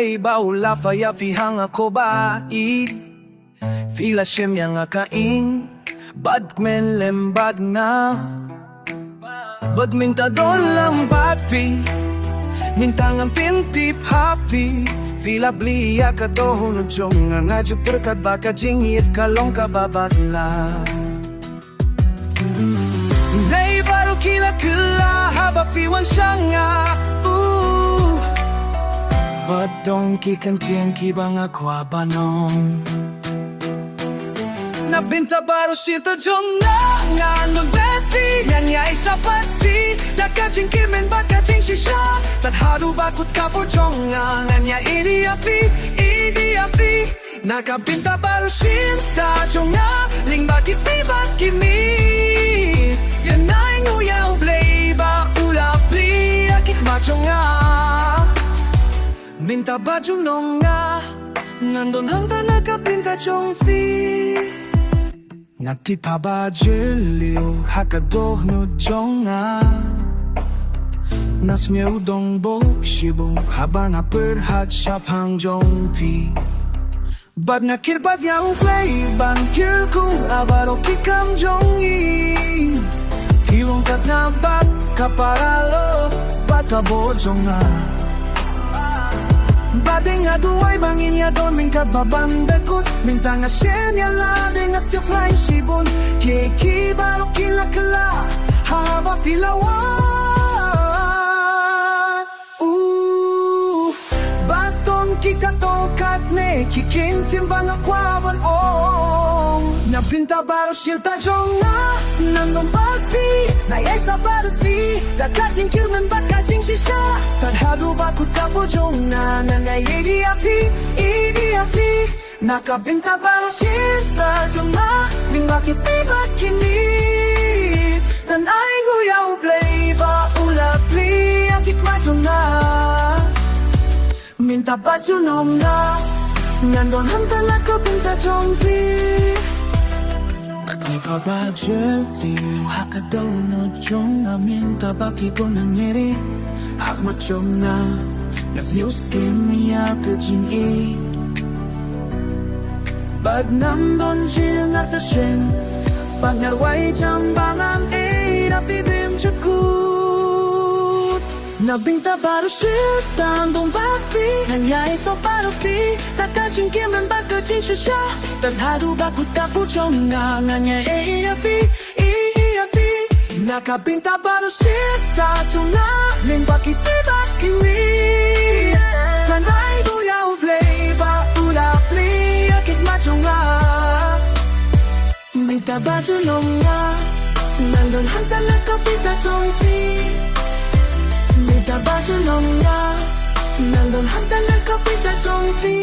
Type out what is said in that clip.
play ba ula faya fihang ako ba it Fila siyem yang akaing Badmen lembag na Badminta don lang bagpi Nintangan pintip happy Fila bliya ka doon no jong nga juperkat baka jingit kalong kababagla Nay baru kila kila haba fiwan syanga Badong kikan tiang kibang akwa banong Nabinta baru sinta jong na nga no befi Nyanya isa pati Nakajing kimen bakajing shisha Tadhadu bakut kapur jong nga Nganya idi api Nakabinta baru sinta jong na Ling bakis tibat kimi Yanay nguyaw blay ba ula pli Akik machong nga Minta baju nong nga Nandon hanta nakabinta jong fi Natipa ba jiliw hakadoh no jonga Nas mieu dong bok shibong haba na perhat shap hang jong pi Bad na kirbad yang play ban kirku abaro kikam jong i Tiwong kat na bat kaparalo bat kabo jonga Bading aduay bangin ya don min kababandakot Min tanga senya lading as ya flying shibon Kiki baro kila kala haba filawan Baton kikatokat ne kikin timbang akwaban ong Nabinta baro silta jonga Nandong bagfi na yesa badfi Dakajing kilman bakajing shisha Tadhadu bakut kapo jonga Nanay idi api Nakabinta baro silta jonga Ning bakis tibat kini Nanay nguyaw play ba ula pli Akik majonga Minta baju nongga Nandon hanta nakabinta jongpi Ikaw ba jeli Hakadaw no jonga Minta baki ko nangiri Hakma jonga Nas news kimia kajing i Bag nandon jil natashin Pag narway jambangan napidim jakut Nabinta baru shit Tandong bafi Nanyay so baru fi Takajing kimen bakajing shisha Tadhadu bakut kapu jonga Nganya api Nakabinta baru shit Tajunga Limbaki sibat kimi Nanay buyaw play Ba ula pli Akit machunga Minta baju nonga Nandon hanta nakabinta jongpi Minta baju nongga Nandon hanta nakabinta jongpi